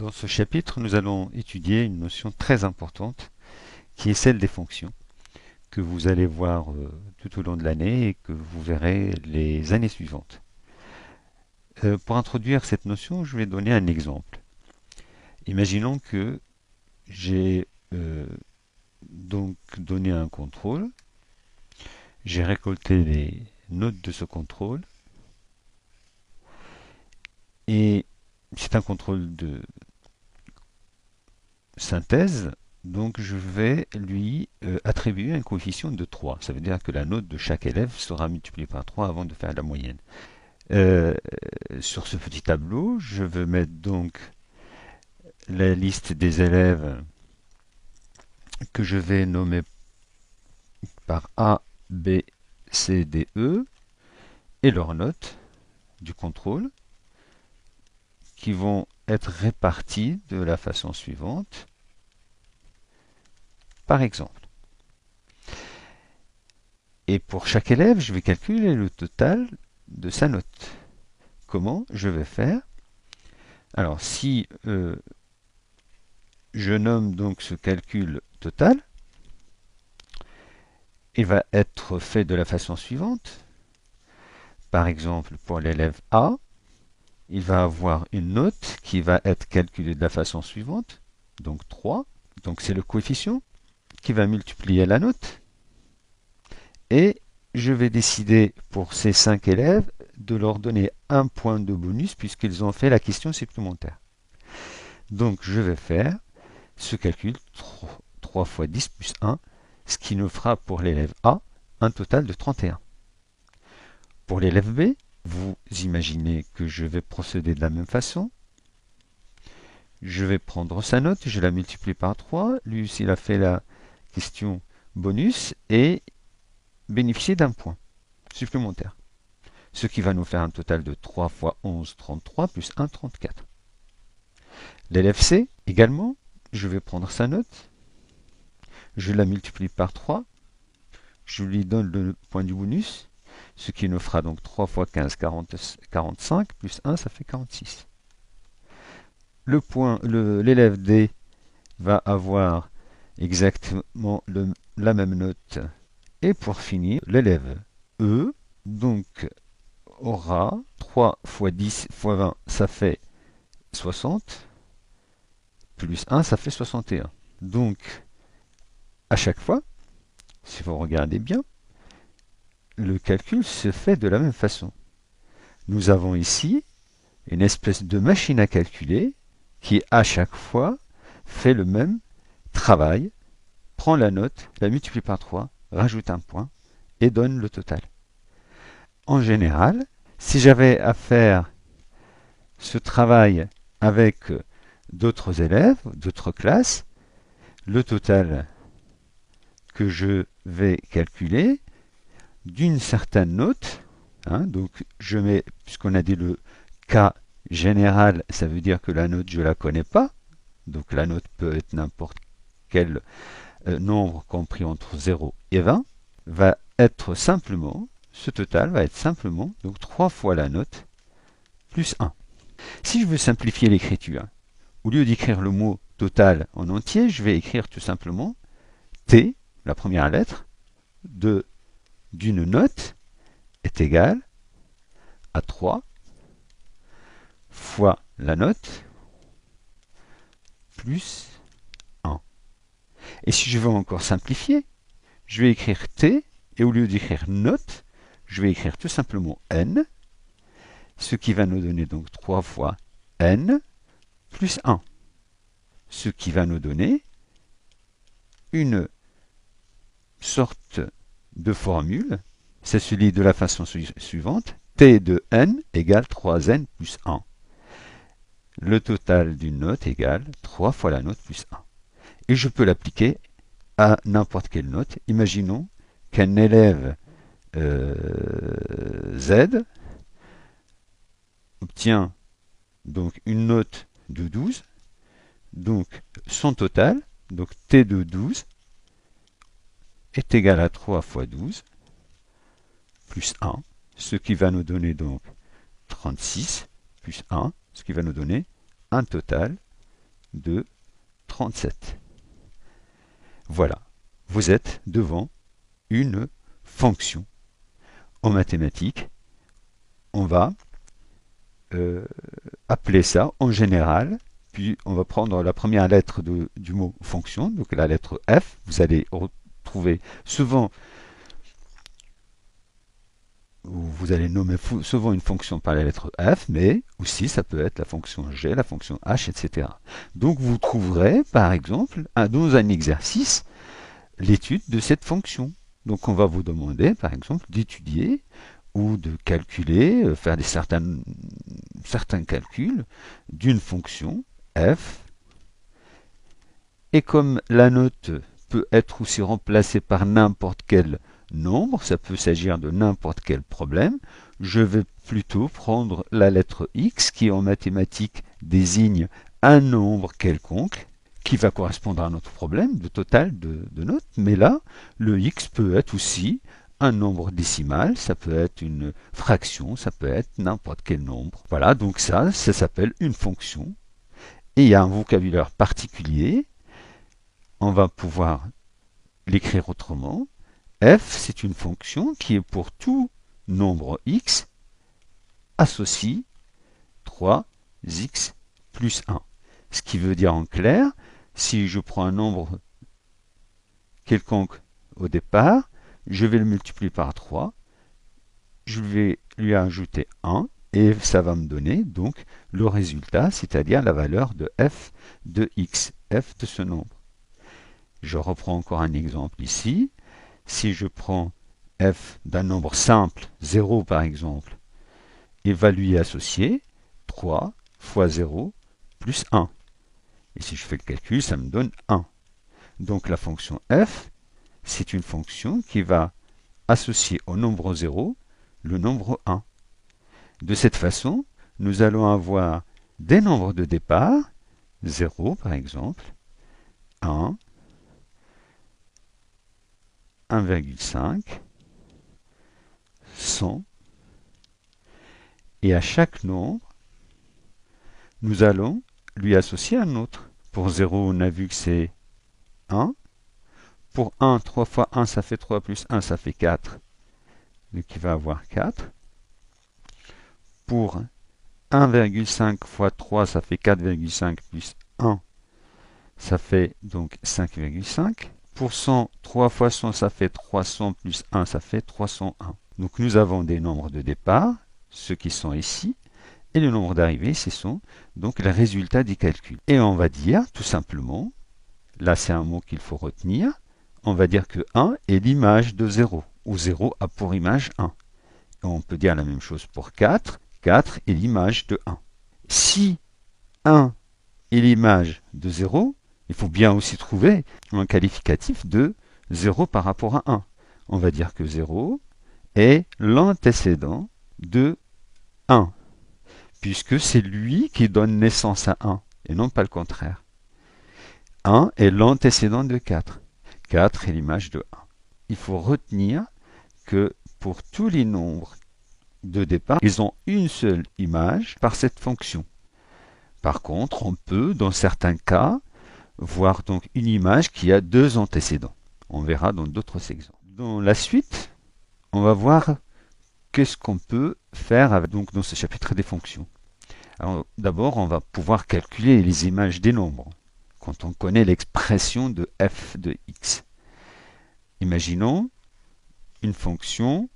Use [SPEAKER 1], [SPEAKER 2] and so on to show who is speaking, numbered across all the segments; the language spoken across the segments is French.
[SPEAKER 1] Dans ce chapitre, nous allons étudier une notion très importante qui est celle des fonctions, que vous allez voir tout au long de l'année et que vous verrez les années suivantes. Pour introduire cette notion, je vais donner un exemple. Imaginons que j'ai donc donné un contrôle, j'ai récolté les notes de ce contrôle et c'est un contrôle de synthèse, donc je vais lui attribuer un coefficient de 3. Ça veut dire que la note de chaque élève sera multipliée par 3 avant de faire la moyenne. Euh, sur ce petit tableau, je vais mettre donc la liste des élèves que je vais nommer par A, B, C, D, E et leurs notes du contrôle qui vont être réparties de la façon suivante. Par exemple, et pour chaque élève, je vais calculer le total de sa note. Comment je vais faire? Alors, si je nomme donc ce calcul total, il va être fait de la façon suivante. Par exemple, pour l'élève A, il va avoir une note qui va être calculée de la façon suivante, donc 3. Donc c'est le coefficient qui va multiplier la note. Et je vais décider pour ces 5 élèves de leur donner un point de bonus puisqu'ils ont fait la question supplémentaire. Donc je vais faire ce calcul 3 fois 10 plus 1, ce qui nous fera pour l'élève A un total de 31. Pour l'élève B, vous imaginez que je vais procéder de la même façon. Je vais prendre sa note, je la multiplie par 3. Lui aussi, il a fait la question bonus et bénéficier d'un point supplémentaire. Ce qui va nous faire un total de 3 fois 11, 33, plus 1, 34. L'élève C, également, je vais prendre sa note, je la multiplie par 3, je lui donne le point du bonus, ce qui nous fera donc 3 fois 15, 45, plus 1, ça fait 46. L'élève D va avoir exactement la même note. Et pour finir, l'élève E, donc, aura 3 fois 10 fois 20, ça fait 60, plus 1, ça fait 61. Donc, à chaque fois, si vous regardez bien, le calcul se fait de la même façon. Nous avons ici une espèce de machine à calculer qui, à chaque fois, fait le même travail, prend la note, la multiplie par 3, rajoute un point et donne le total. En général, si j'avais à faire ce travail avec d'autres élèves, d'autres classes, le total que je vais calculer d'une certaine note, donc je mets, puisqu'on a dit le cas général, ça veut dire que la note je ne la connais pas, donc la note peut être n'importe quel nombre compris entre 0 et 20, va être simplement, ce total va être simplement donc 3 fois la note plus 1. Si je veux simplifier l'écriture, au lieu d'écrire le mot total en entier, je vais écrire tout simplement T, la première lettre, d'une note est égal à 3 fois la note plus 1. Et si je veux encore simplifier, je vais écrire T, et au lieu d'écrire note, je vais écrire tout simplement N, ce qui va nous donner donc 3 fois N plus 1, ce qui va nous donner une sorte de formule, c'est celui de la façon suivante, T de N égale 3N plus 1. Le total d'une note égale 3 fois la note plus 1. Et je peux l'appliquer à n'importe quelle note. Imaginons qu'un élève Z obtient donc une note de 12, donc son total, donc T de 12, est égal à 3 fois 12 plus 1, ce qui va nous donner donc 36 plus 1, ce qui va nous donner un total de 37. Voilà, vous êtes devant une fonction. En mathématiques, on va appeler ça en général, puis on va prendre la première lettre du mot fonction, donc la lettre F. Vous allez retrouver souvent, vous allez nommer souvent une fonction par la lettre F, mais aussi ça peut être la fonction G, la fonction H, etc. Donc vous trouverez, par exemple, dans un exercice, l'étude de cette fonction. Donc on va vous demander, par exemple, d'étudier ou de calculer, faire certains calculs d'une fonction f. Et comme la note peut être aussi remplacée par n'importe quel nombre, ça peut s'agir de n'importe quel problème, je vais plutôt prendre la lettre x qui en mathématiques désigne un nombre quelconque qui va correspondre à notre problème de total de notes. Mais là, le x peut être aussi un nombre décimal, ça peut être une fraction, ça peut être n'importe quel nombre. Voilà, donc ça s'appelle une fonction. Et il y a un vocabulaire particulier. On va pouvoir l'écrire autrement. F, c'est une fonction qui est pour tout nombre x associe 3x plus 1. Ce qui veut dire en clair, si je prends un nombre quelconque au départ, je vais le multiplier par 3, je vais lui ajouter 1, et ça va me donner donc le résultat, c'est-à-dire la valeur de f de x, f de ce nombre. Je reprends encore un exemple ici. Si je prends f d'un nombre simple, 0 par exemple, et va lui associer 3 fois 0 plus 1. Et si je fais le calcul, ça me donne 1. Donc la fonction f, c'est une fonction qui va associer au nombre 0 le nombre 1. De cette façon, nous allons avoir des nombres de départ, 0 par exemple, 1, 1,5, 100, et à chaque nombre, nous allons lui associer un autre. Pour 0, on a vu que c'est 1. Pour 1, 3 fois 1, ça fait 3 plus 1, ça fait 4. Donc il va avoir 4. Pour 1,5 fois 3, ça fait 4,5 plus 1, ça fait donc 5,5. Pour 100, 3 fois 100, ça fait 300 plus 1, ça fait 301. Donc nous avons des nombres de départ, ceux qui sont ici, et le nombre d'arrivée, ce sont donc les résultats des calculs. Et on va dire tout simplement, là c'est un mot qu'il faut retenir, on va dire que 1 est l'image de 0, où 0 a pour image 1. Et on peut dire la même chose pour 4, 4 est l'image de 1. Si 1 est l'image de 0, il faut bien aussi trouver un qualificatif de 0 par rapport à 1. On va dire que 0 est l'antécédent de 1, puisque c'est lui qui donne naissance à 1, et non pas le contraire. 1 est l'antécédent de 4. 4 est l'image de 1. Il faut retenir que pour tous les nombres de départ, ils ont une seule image par cette fonction. Par contre, on peut, dans certains cas, voir donc une image qui a deux antécédents. On verra dans d'autres exemples. Dans la suite, on va voir qu'est-ce qu'on peut faire avec, donc, dans ce chapitre des fonctions. Alors, d'abord, on va pouvoir calculer les images des nombres quand on connaît l'expression de f de x. Imaginons une fonction.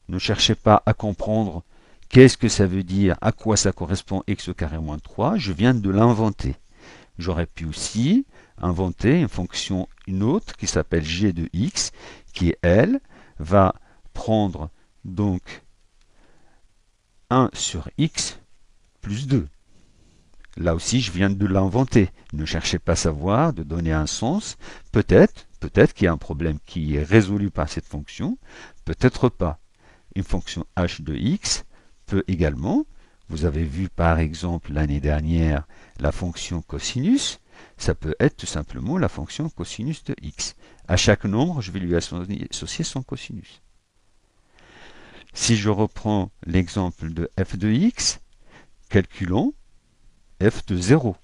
[SPEAKER 1] Ne cherchez pas à comprendre qu'est-ce que ça veut dire, à quoi ça correspond x au carré moins 3. Je viens de l'inventer. J'aurais pu aussi inventer une fonction, une autre, qui s'appelle g de x, qui, elle, va prendre donc 1 sur x plus 2. Là aussi, je viens de l'inventer. Ne cherchez pas à savoir, de donner un sens. Peut-être qu'il y a un problème qui est résolu par cette fonction, peut-être pas. Une fonction h de x peut également, vous avez vu par exemple l'année dernière la fonction cosinus, ça peut être tout simplement la fonction cosinus de x. À chaque nombre, je vais lui associer son cosinus. Si je reprends l'exemple de f de x, calculons f de 0.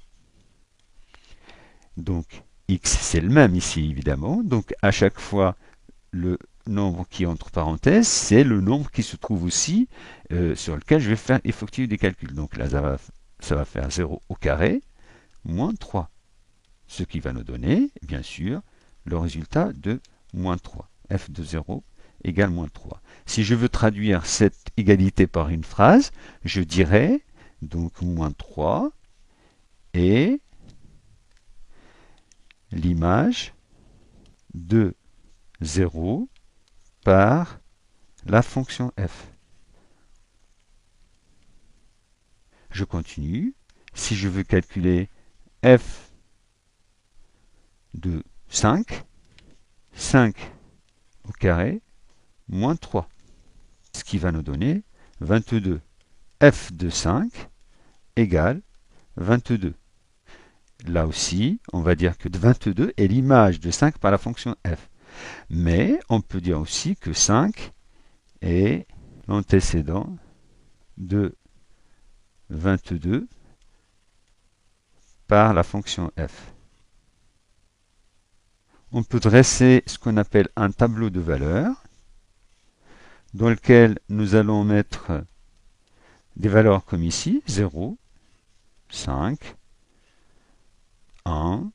[SPEAKER 1] Donc, x, c'est le même ici, évidemment. Donc, à chaque fois, le nombre qui est entre parenthèses, c'est le nombre qui se trouve aussi sur lequel je vais faire effectuer des calculs. Donc là, ça va faire 0 au carré moins 3. Ce qui va nous donner, bien sûr, le résultat de moins 3. f de 0 égale moins 3. Si je veux traduire cette égalité par une phrase, je dirais donc moins 3 est l'image de 0 par la fonction f. Je continue. Si je veux calculer f de 5, 5 au carré moins 3, ce qui va nous donner 22. f de 5 égale 22. Là aussi, on va dire que 22 est l'image de 5 par la fonction f. Mais on peut dire aussi que 5 est l'antécédent de 22 par la fonction f. On peut dresser ce qu'on appelle un tableau de valeurs dans lequel nous allons mettre des valeurs comme ici, 0, 5, 1,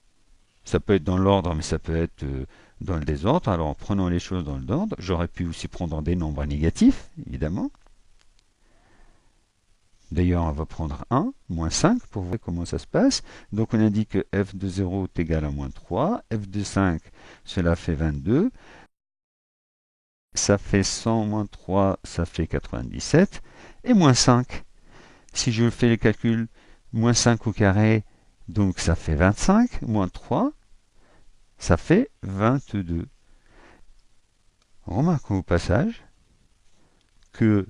[SPEAKER 1] ça peut être dans l'ordre, mais ça peut être dans le désordre. Alors, prenons les choses dans l'ordre. J'aurais pu aussi prendre des nombres négatifs, évidemment. D'ailleurs, on va prendre 1, moins 5, pour voir comment ça se passe. Donc, on indique que f de 0 est égal à moins 3. F de 5, cela fait 22. Ça fait 100 moins 3, ça fait 97. Et moins 5. Si je fais les calculs, moins 5 au carré, donc ça fait 25. Moins 3, ça fait 22. Remarquons au passage que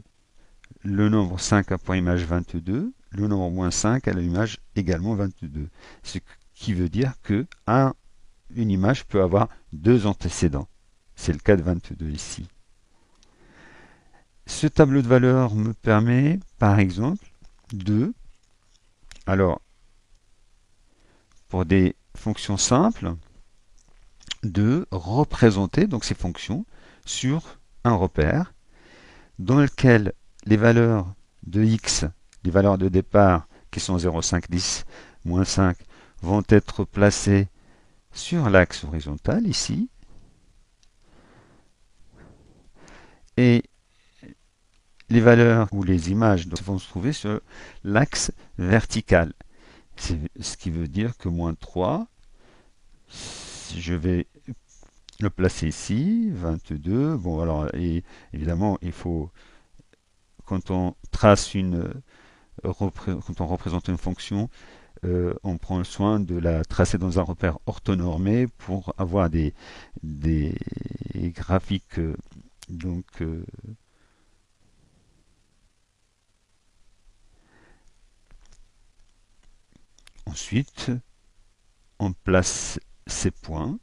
[SPEAKER 1] le nombre 5 a pour image 22, le nombre moins 5 a l'image également 22. Ce qui veut dire que une image peut avoir deux antécédents. C'est le cas de 22 ici. Ce tableau de valeurs me permet, par exemple, alors, pour des fonctions simples, de représenter donc ces fonctions sur un repère dans lequel les valeurs de x, les valeurs de départ qui sont 0, 5, 10, moins 5, vont être placées sur l'axe horizontal ici, et les valeurs ou les images vont se trouver sur l'axe vertical. Ce qui veut dire que moins 3, je vais le placer ici, 22. Bon, alors, et évidemment, il faut, quand on trace quand on représente une fonction, on prend le soin de la tracer dans un repère orthonormé pour avoir des graphiques donc ensuite on place ces points.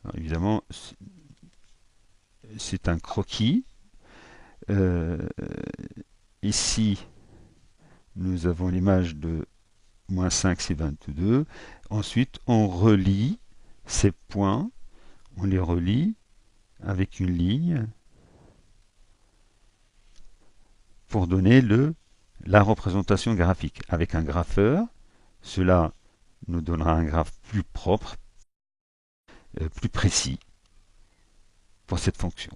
[SPEAKER 1] Alors, évidemment, c'est un croquis. Ici, nous avons l'image de moins 5, c'est 22. Ensuite, on relie ces points, on les relie avec une ligne pour donner la représentation graphique. Avec un grapheur, cela nous donnera un graphe plus propre, plus précis pour cette fonction.